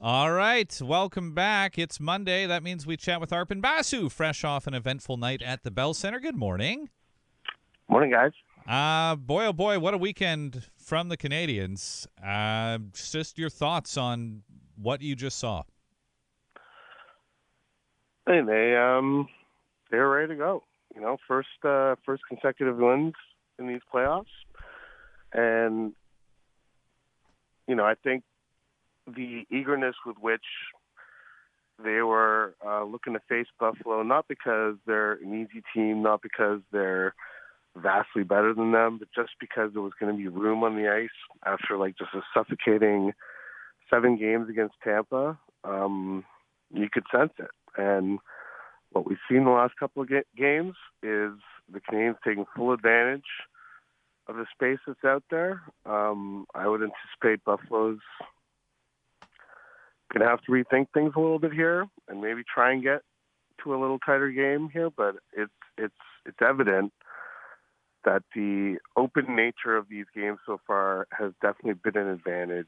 All right, welcome back. It's Monday. That means we chat with Arpon Basu, fresh off an eventful night at the Bell Center. Good morning. Morning, guys. Boy, oh boy, what a weekend from the Canadiens. Just your thoughts on what you just saw. Hey, they're ready to go. First consecutive wins in these playoffs, and I think the eagerness with which they were looking to face Buffalo, not because they're an easy team, not because they're vastly better than them, but just because there was going to be room on the ice after just a suffocating 7 games against Tampa. You could sense it. And what we've seen the last couple of games is the Canadiens taking full advantage of the space that's out there. I would anticipate Buffalo's going to have to rethink things a little bit here and maybe try and get to a little tighter game here. But it's evident that the open nature of these games so far has definitely been an advantage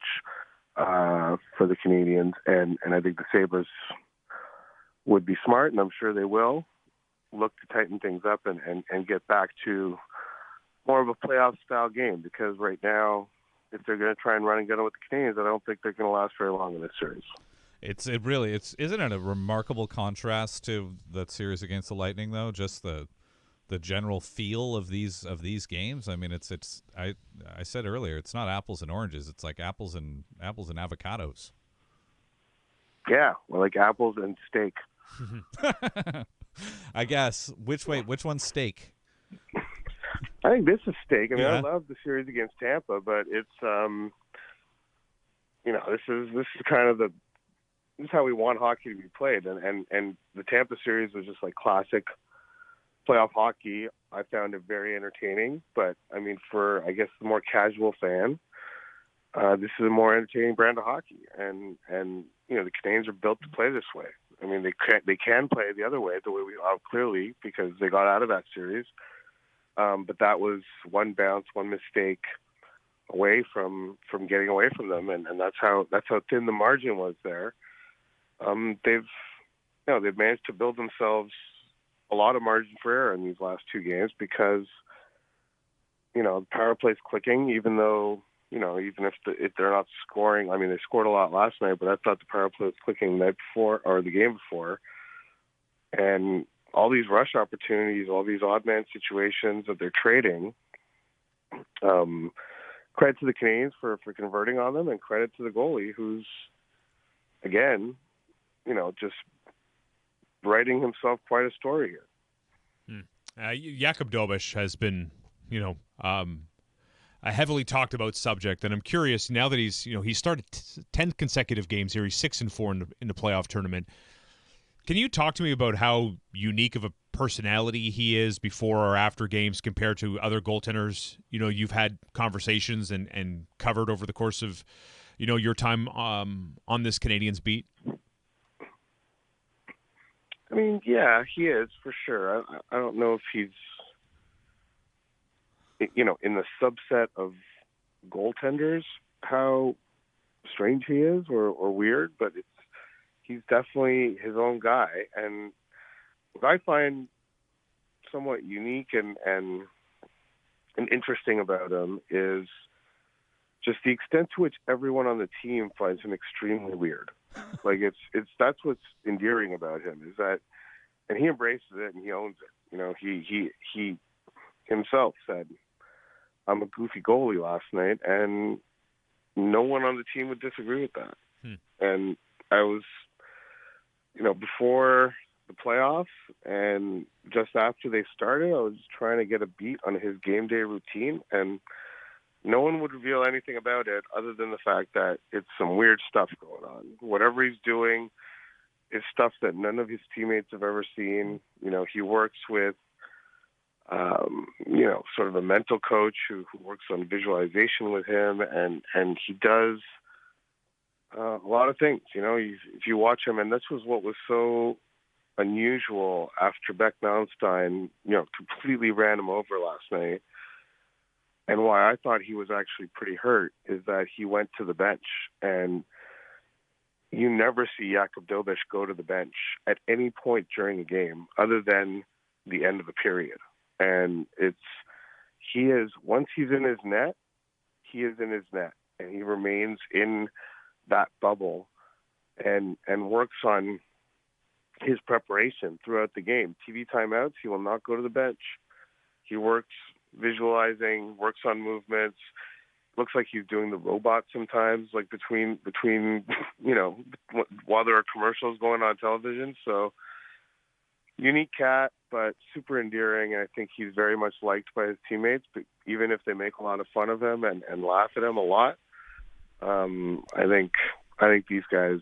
for the Canadiens, and I think the Sabres would be smart, and I'm sure they will, look to tighten things up and get back to more of a playoff-style game, because right now, if they're going to try and run and gun with the Canadiens, I don't think they're going to last very long in this series. Isn't it a remarkable contrast to that series against the Lightning, though? Just the general feel of these games. I mean, I said earlier, it's not apples and oranges. It's like apples and avocados. Yeah, well, like apples and steak. I guess. Which one's steak? I think this is steak. I mean, Yeah. I love the series against Tampa, but it's this is kind of this is how we want hockey to be played, and the Tampa series was just like classic playoff hockey. I found it very entertaining, but I mean, for I guess the more casual fan, this is a more entertaining brand of hockey, and the Canadiens are built to play this way. I mean, they can play the other way, the way we are clearly, because they got out of that series. But that was one bounce, one mistake away from getting away from them, and that's how thin the margin was there. They've managed to build themselves a lot of margin for error in these last 2 games, because the power play's clicking, even if they're not scoring. I mean, they scored a lot last night, but I thought the power play was clicking the night before or the game before. And all these rush opportunities, all these odd man situations that they're trading, credit to the Canadiens for converting on them, and credit to the goalie, who's, again, just writing himself quite a story here. Jakob Dobish has been, a heavily talked about subject, and I'm curious now that he's started 10 consecutive games here. He's 6-4 in the playoff tournament. Can you talk to me about how unique of a personality he is before or after games compared to other goaltenders you've had conversations and covered over the course of your time on this Canadiens beat? I mean, yeah, he is for sure. I don't know if he's in the subset of goaltenders how strange he is or weird, but he's definitely his own guy. And what I find somewhat unique and interesting about him is just the extent to which everyone on the team finds him extremely weird. Like that's what's endearing about him, is that, and he embraces it and he owns it. He himself said, "I'm a goofy goalie" last night, and no one on the team would disagree with that. And I was, before the playoffs and just after they started, I was trying to get a beat on his game day routine, and no one would reveal anything about it other than the fact that it's some weird stuff going on. Whatever he's doing is stuff that none of his teammates have ever seen. He works with, sort of a mental coach who works on visualization with him, and he does a lot of things. If you watch him, and this was what was so unusual after Beck Malmstein, completely ran him over last night. And why I thought he was actually pretty hurt is that he went to the bench, and you never see Jakob Dobish go to the bench at any point during a game other than the end of the period. And once he's in his net, he is in his net, and he remains in that bubble and works on his preparation throughout the game. TV timeouts, he will not go to the bench. He works visualizing, works on movements. Looks like he's doing the robot sometimes, like between while there are commercials going on television. So unique cat, but super endearing, and I think he's very much liked by his teammates. But even if they make a lot of fun of him and laugh at him a lot, I think these guys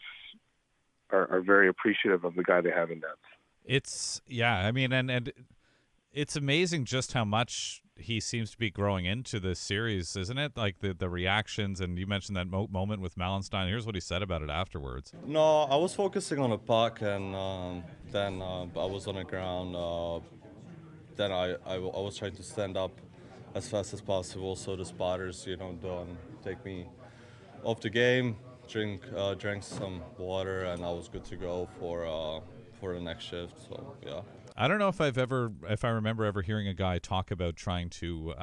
are very appreciative of the guy they have in depth. It's and it's amazing just how much he seems to be growing into this series, isn't it? Like the reactions, and you mentioned that moment with Malenstein. Here's what he said about it afterwards. No, I was focusing on the puck, and then I was on the ground. Then I was trying to stand up as fast as possible so the spotters, don't take me off the game. Drank some water, and I was good to go for the next shift. So yeah. I don't know if I remember ever hearing a guy talk about trying to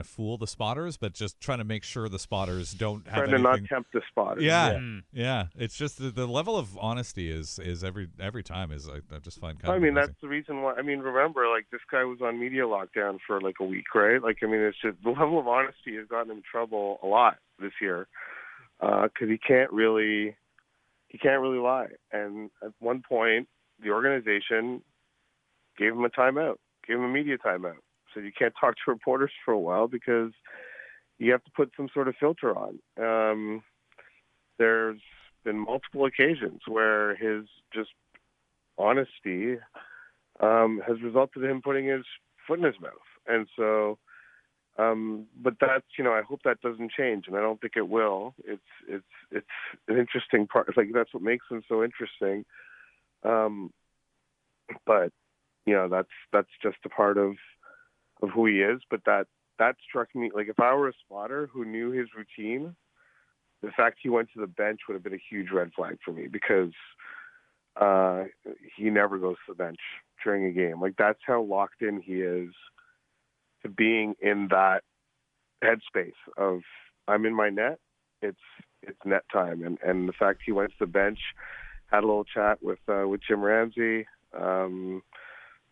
fool the spotters, but just trying to make sure the spotters don't have anything. Trying to not tempt the spotters. Yeah. It's just the level of honesty is every time is I just find kind of amazing. That's the reason why. Remember, like, this guy was on media lockdown for like a week, right? Like, it's just the level of honesty has gotten him in trouble a lot this year because he can't really lie. And at one point, the organization gave him a timeout, gave him a media timeout. So you can't talk to reporters for a while because you have to put some sort of filter on. There's been multiple occasions where his just honesty has resulted in him putting his foot in his mouth. And so, but that's, I hope that doesn't change, and I don't think it will. It's an interesting part. Like, that's what makes him so interesting. But that's just a part of who he is. But that struck me, like, if I were a spotter who knew his routine, the fact he went to the bench would have been a huge red flag for me, because he never goes to the bench during a game. Like, that's how locked in he is to being in that headspace of, I'm in my net, it's net time. And the fact he went to the bench, had a little chat with Jim Ramsey.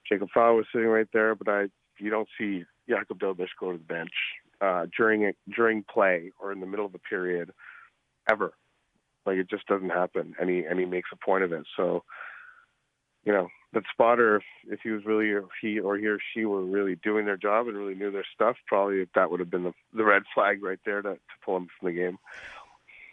Jacob Fowler was sitting right there, but you don't see Jakub Dobes go to the bench during play or in the middle of the period ever. Like, it just doesn't happen, and he makes a point of it. So, that spotter, if he was really, if he or she were really doing their job and really knew their stuff, probably that would have been the red flag right there to pull him from the game.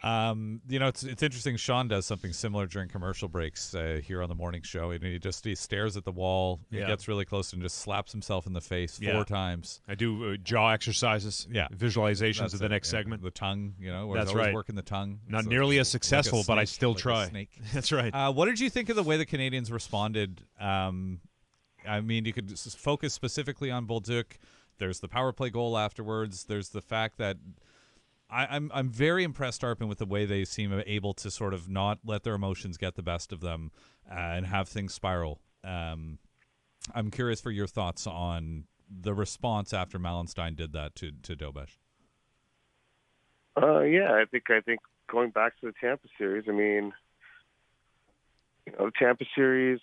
It's interesting. Shaun does something similar during commercial breaks here on the morning show. And he stares at the wall. He gets really close and just slaps himself in the face 4 times. I do jaw exercises. Yeah, visualizations of the next segment. The tongue, where that's always right. working the tongue. Not nearly as successful, like but I still try. Snake. That's right. What did you think of the way the Canadiens responded? You could just focus specifically on Bolduc. There's the power play goal afterwards. There's the fact that I'm very impressed, Arpon, with the way they seem able to sort of not let their emotions get the best of them and have things spiral. I'm curious for your thoughts on the response after Malenstein did that to Dobish. I think going back to the Tampa series, the Tampa series,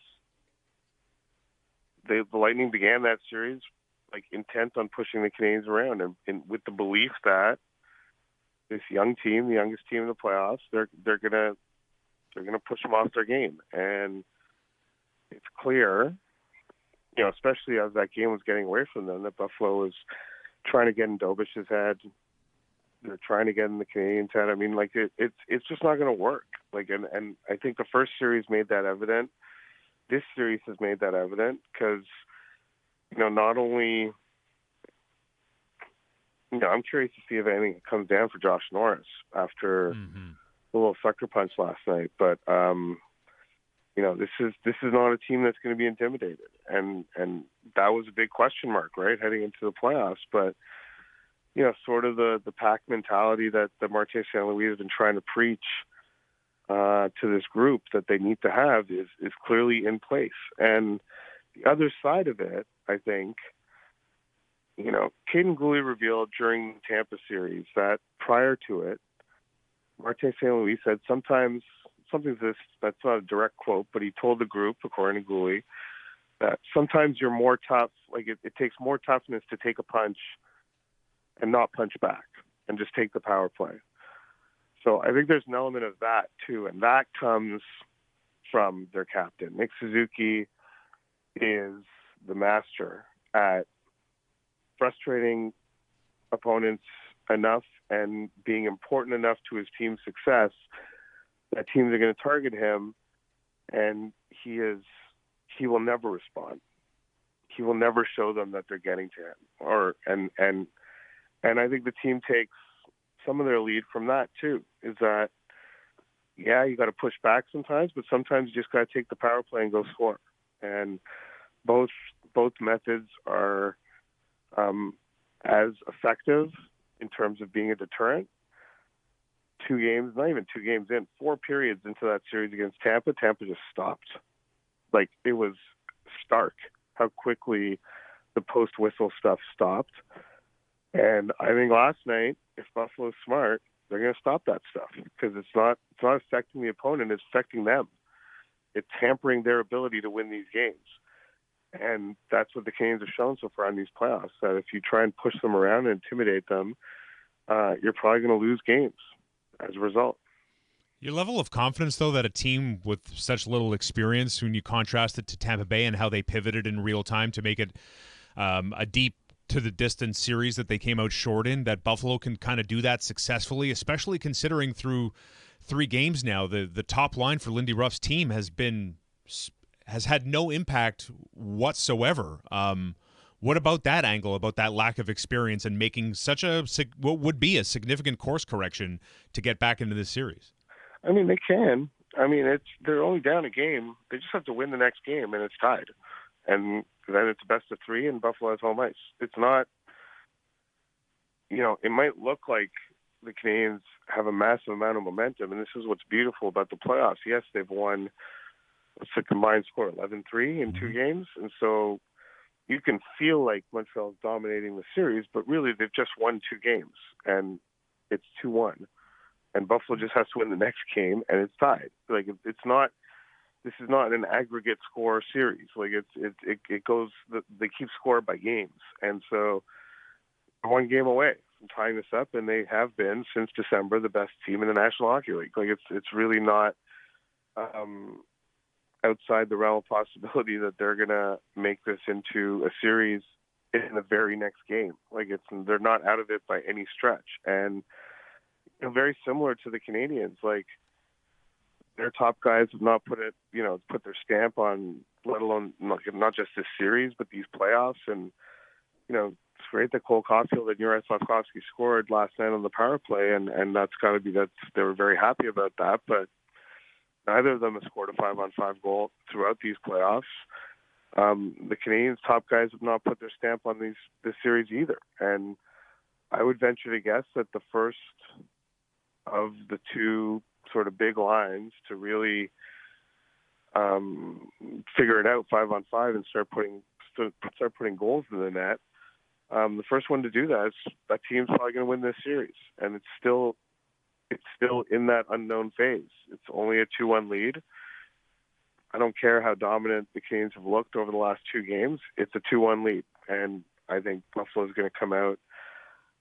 the Lightning began that series like intent on pushing the Canadiens around, and with the belief that this young team, the youngest team in the playoffs, they're gonna push them off their game. And it's clear, especially as that game was getting away from them, that Buffalo was trying to get in Dobish's head. They're trying to get in the Canadiens' head. It's just not going to work. And I think the first series made that evident. This series has made that evident because, not only. I'm curious to see if anything comes down for Josh Norris after the little sucker punch last night. But this is not a team that's going to be intimidated, and that was a big question mark, right, heading into the playoffs. But sort of the pack mentality that Martin St. Louis has been trying to preach to this group that they need to have is clearly in place. And the other side of it, I think, Caden Gooley revealed during the Tampa series that prior to it, Martin St. Louis said sometimes, that's not a direct quote, but he told the group, according to Gooley, that sometimes you're more tough, like it takes more toughness to take a punch and not punch back and just take the power play. So I think there's an element of that too, and that comes from their captain. Nick Suzuki is the master at frustrating opponents enough and being important enough to his team's success that teams are going to target him, and he will never respond. He will never show them that they're getting to him. And I think the team takes some of their lead from that too, is that, yeah, you got to push back sometimes, but sometimes you just got to take the power play and go score. And both methods are as effective in terms of being a deterrent. 2 games, not even 2 games in, 4 periods into that series against Tampa just stopped. Like, it was stark how quickly the post-whistle stuff stopped. And I think last night, if Buffalo's smart, they're going to stop that stuff because it's not affecting the opponent, it's affecting them. It's hampering their ability to win these games. And that's what the Canadiens have shown so far in these playoffs, that if you try and push them around and intimidate them, you're probably going to lose games as a result. Your level of confidence, though, that a team with such little experience, when you contrast it to Tampa Bay and how they pivoted in real time to make it a deep to the distance series that they came out short in, that Buffalo can kind of do that successfully, especially considering through 3 games now, the top line for Lindy Ruff's team has had no impact whatsoever. What about that angle, about that lack of experience and making such what would be a significant course correction to get back into this series? I mean, they can. I mean, they're only down a game. They just have to win the next game, and it's tied. And then it's best of 3, and Buffalo has home ice. It's not, it might look like the Canadiens have a massive amount of momentum, and this is what's beautiful about the playoffs. Yes, they've won, what's the combined score, 11-3 in 2 games, and so you can feel like Montreal's dominating the series, but really they've just won 2 games, and it's 2-1. And Buffalo just has to win the next game, and it's tied. Like, it's not. This is not an aggregate score series. Like, it goes. They keep score by games, and so they're 1 game away from tying this up, and they have been since December the best team in the National Hockey League. Like, it's really not outside the realm of possibility that they're gonna make this into a series in the very next game. Like, they're not out of it by any stretch, and very similar to the Canadiens, like, their top guys have not put their stamp on, let alone not just this series, but these playoffs. And, it's great that Caulfield and Juraj Slafkovsky scored last night on the power play, and that's got to be that they were very happy about that. But neither of them have scored a 5-on-5 goal throughout these playoffs. The Canadiens' top guys have not put their stamp on this series either. And I would venture to guess that the first of the 2 sort of big lines to really figure it out 5-on-5 and start putting goals in the net. The first one to do that team's probably going to win this series, and it's still in that unknown phase. It's only a 2-1 lead. I don't care how dominant the Canadiens have looked over the last 2 games. It's a 2-1 lead, and I think Buffalo is going to come out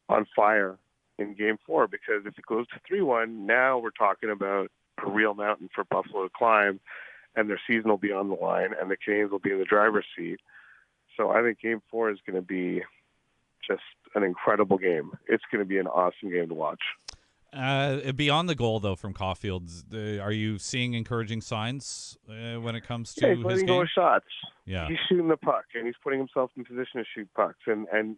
on fire in Game 4, because if it goes to 3-1, now we're talking about a real mountain for Buffalo to climb, and their season will be on the line, and the Canadiens will be in the driver's seat. So I think Game 4 is going to be just an incredible game. It's going to be an awesome game to watch. Beyond the goal, though, from Caufield, are you seeing encouraging signs when it comes to he's his game? Go with shots. Yeah, he's shooting the puck, and he's putting himself in position to shoot pucks, and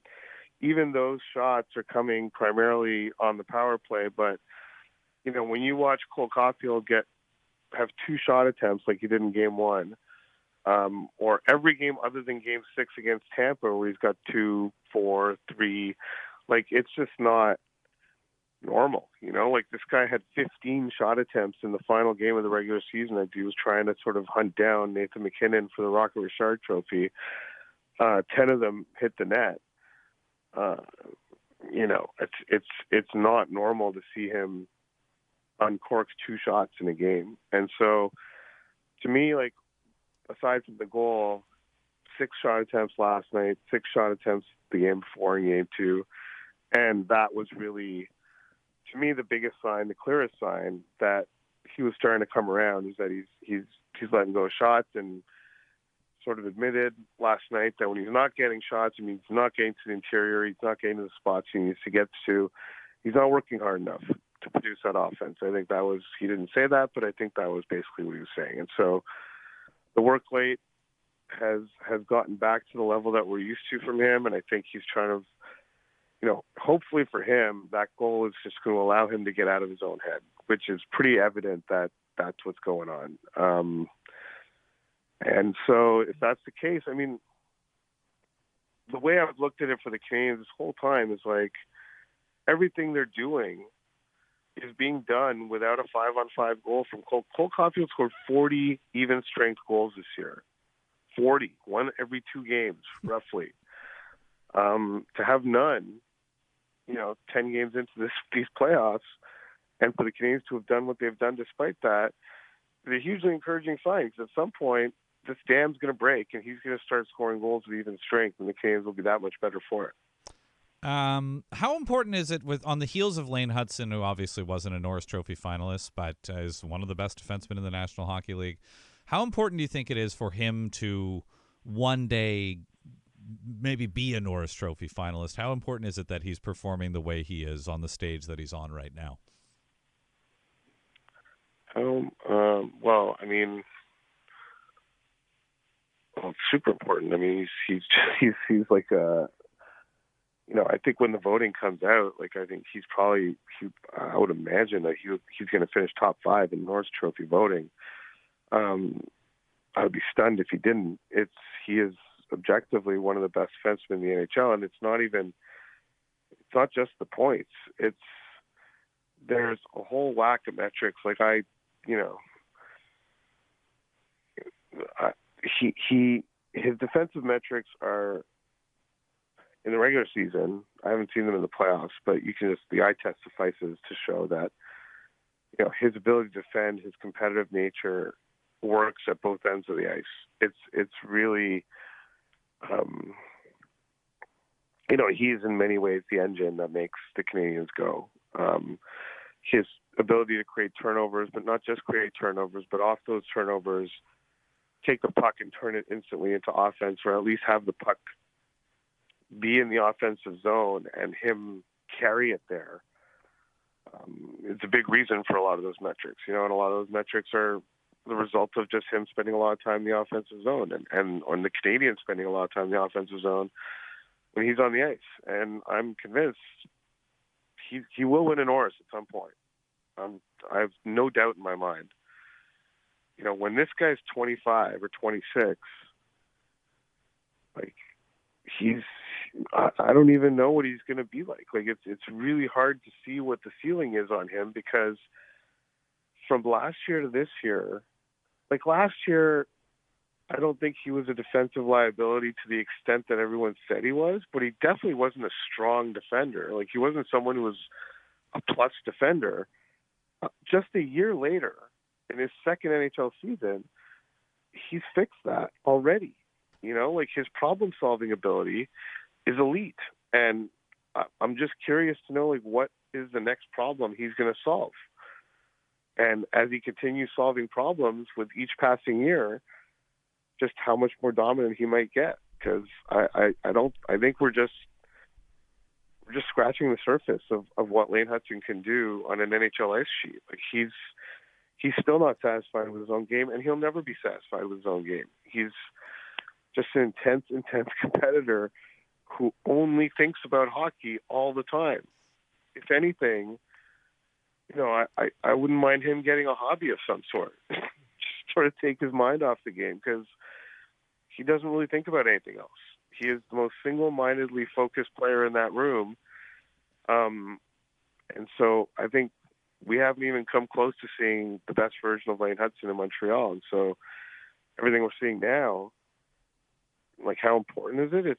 even those shots are coming primarily on the power play. But when you watch Cole Caulfield have 2 shot attempts like he did in Game 1, or every game other than Game 6 against Tampa, where he's got 2, 4, 3, like, it's just not. normal. Like this guy had 15 shot attempts in the final game of the regular season. That he was trying to sort of hunt down Nathan McKinnon for the Rocket Richard Trophy. 10 of them hit the net. It's not normal to see him uncork 2 shots in a game. And so, to me, like, aside from the goal, 6 shot attempts last night, 6 shot attempts the game before in game 2, and that was really, to me, the biggest sign, the clearest sign that he was starting to come around is that he's letting go of shots, and sort of admitted last night that when he's not getting shots, I mean, he's not getting to the interior, he's not getting to the spots he needs to get to, he's not working hard enough to produce that offense. I think that was, he didn't say that, but I think that was basically what he was saying. And so the work rate has gotten back to the level that we're used to from him, and I think he's trying to, hopefully for him, that goal is just going to allow him to get out of his own head, which is pretty evident that that's what's going on. And so if that's the case, I mean, the way I've looked at it for the Canadiens this whole time is like everything they're doing is being done without a 5-on-5 goal from Cole. Caufield scored 40 even strength goals this year. 40, one every 2 games, roughly. To have none, 10 games into these playoffs, and for the Canadiens to have done what they've done despite that, is a hugely encouraging sign. Because at some point, this dam's going to break, and he's going to start scoring goals with even strength, and the Canadiens will be that much better for it. How important is it on the heels of Lane Hutson, who obviously wasn't a Norris Trophy finalist, but is one of the best defensemen in the National Hockey League? How important do you think it is for him to one day maybe be a Norris Trophy finalist? How important is it that he's performing the way he is on the stage that he's on right now? Well, I mean, it's super important. I mean, he's like a, I think when the voting comes out, like I think he's probably, I would imagine that he's going to finish top 5 in Norris Trophy voting. I would be stunned if he didn't. He is objectively one of the best defensemen in the NHL, and it's not just the points. There's a whole whack of metrics. Like his defensive metrics are, in the regular season, I haven't seen them in the playoffs, but the eye test suffices to show that, his ability to defend, his competitive nature works at both ends of the ice. It's really, he's in many ways the engine that makes the Canadiens go. His ability to create turnovers, but not just create turnovers, but off those turnovers, take the puck and turn it instantly into offense, or at least have the puck be in the offensive zone and him carry it there. It's a big reason for a lot of those metrics, and a lot of those metrics are the result of just him spending a lot of time in the offensive zone and the Canadiens spending a lot of time in the offensive zone when he's on the ice. And I'm convinced he will win a Norris at some point. I have no doubt in my mind. When this guy's 25 or 26, like I don't even know what he's going to be like. Like it's really hard to see what the ceiling is on him, because from last year to this year, like last year, I don't think he was a defensive liability to the extent that everyone said he was, but he definitely wasn't a strong defender. Like he wasn't someone who was a plus defender. Just a year later, in his second NHL season, he's fixed that already. Like his problem-solving ability is elite, and I'm just curious to know, like, what is the next problem he's going to solve. And as he continues solving problems with each passing year, just how much more dominant he might get. Because I think we're just scratching the surface of what Lane Hutson can do on an NHL ice sheet. Like he's still not satisfied with his own game, and he'll never be satisfied with his own game. He's just an intense competitor who only thinks about hockey all the time. If anything, I wouldn't mind him getting a hobby of some sort, just sort of take his mind off the game, because he doesn't really think about anything else. He is the most single-mindedly focused player in that room, and And so I think we haven't even come close to seeing the best version of Lane Hutson in Montreal. And so everything we're seeing now, like how important is it?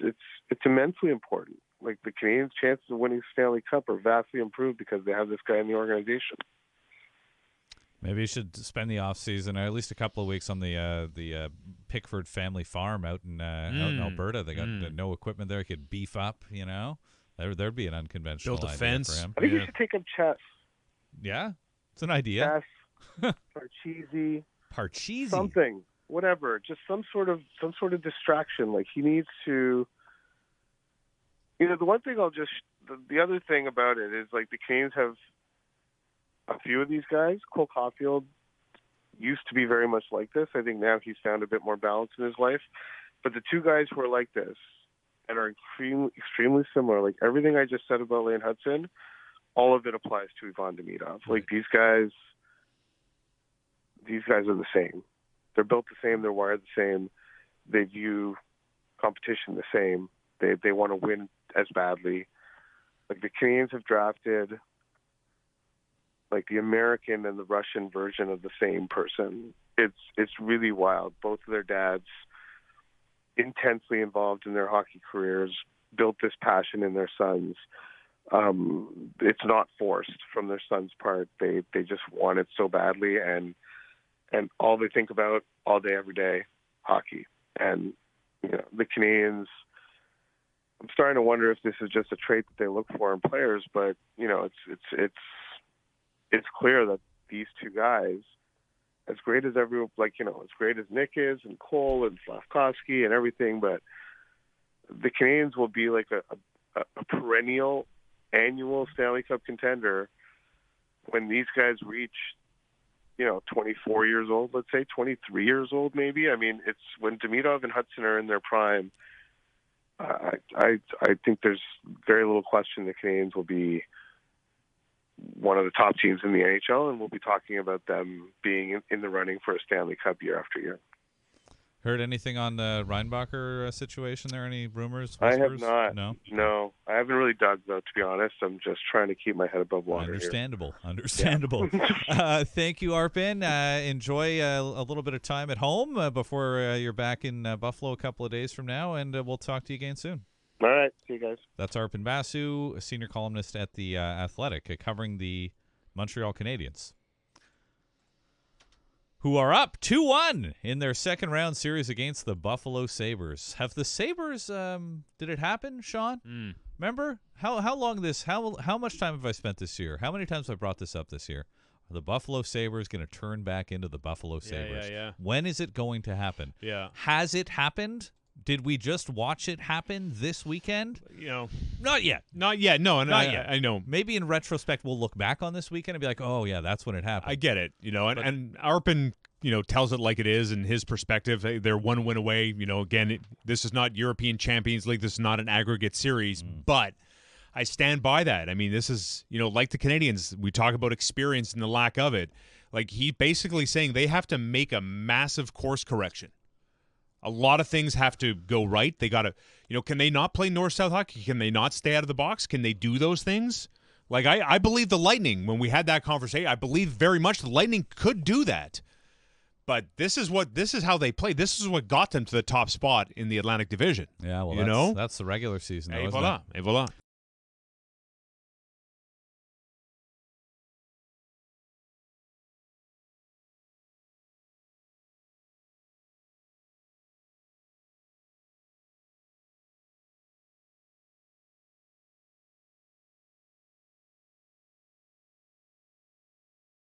It's immensely important. Like the Canadiens' chances of winning Stanley Cup are vastly improved because they have this guy in the organization. Maybe you should spend the off season, or at least a couple of weeks, on the Pickford family farm out in Alberta. They got no equipment there. You could beef up. There'd be an unconventional Build a idea fence. for him. I think we should take up chess. Yeah, it's an idea. Chess, Parcheesi, Parcheesi, something, whatever. Just some sort of distraction. Like he needs to. The one thing the other thing about it is like the Canadiens have a few of these guys. Caufield used to be very much like this. I think now he's found a bit more balance in his life. But the two guys who are like this and are extremely similar, like everything I just said about Lane Hutson, all of it applies to Ivan Demidov. Like these guys are the same. They're built the same. They're wired the same. They view competition the same. They want to win as badly. Like the Canadiens have drafted like the American and the Russian version of the same person. It's really wild. Both of their dads, intensely involved in their hockey careers, built this passion in their sons. It's not forced from their son's part. They just want it so badly, and all they think about all day, every day, hockey. And the Canadiens, I'm starting to wonder if this is just a trait that they look for in players, but it's clear that these two guys, as great as as great as Nick is and Cole and Slavkovsky and everything, but the Canadiens will be like a perennial annual Stanley Cup contender when these guys reach 24 years old, let's say 23 years old, maybe. I mean, it's when Demidov and Hudson are in their prime. I think there's very little question the Canadiens will be one of the top teams in the NHL, and we'll be talking about them being in the running for a Stanley Cup year after year. Heard anything on the Reinbacher situation there? Any rumors? Whispers? I have not. No. I haven't really dug, though, to be honest. I'm just trying to keep my head above water. Understandable. Yeah. Thank you, Arpon. Enjoy a little bit of time at home before you're back in Buffalo a couple of days from now, and we'll talk to you again soon. All right. See you guys. That's Arpon Basu, a senior columnist at The Athletic, covering the Montreal Canadiens, who are up 2-1 in their second-round series against the Buffalo Sabres. Have the Sabres, did it happen, Shaun? Remember? How much time have I spent this year? How many times have I brought this up this year? Are the Buffalo Sabres going to turn back into the Buffalo Sabres? Yeah. When is it going to happen? Yeah. Has it happened? Did we just watch it happen this weekend? Not yet. Not yet. No, and Not yet. I know. Maybe in retrospect, we'll look back on this weekend and be like, "Oh yeah, that's when it happened." I get it. And Arpon, tells it like it is in his perspective. They're one win away. Again, this is not European Champions League. This is not an aggregate series, but I stand by that. I mean, this is like the Canadiens. We talk about experience and the lack of it. Like he basically saying they have to make a massive course correction. A lot of things have to go right. They got to, can they not play north-south hockey? Can they not stay out of the box? Can they do those things? Like, I believe the Lightning, when we had that conversation, I believe very much the Lightning could do that. But this is how they play. This is what got them to the top spot in the Atlantic Division. Yeah, well, that's the regular season, though, isn't it? Et voilà.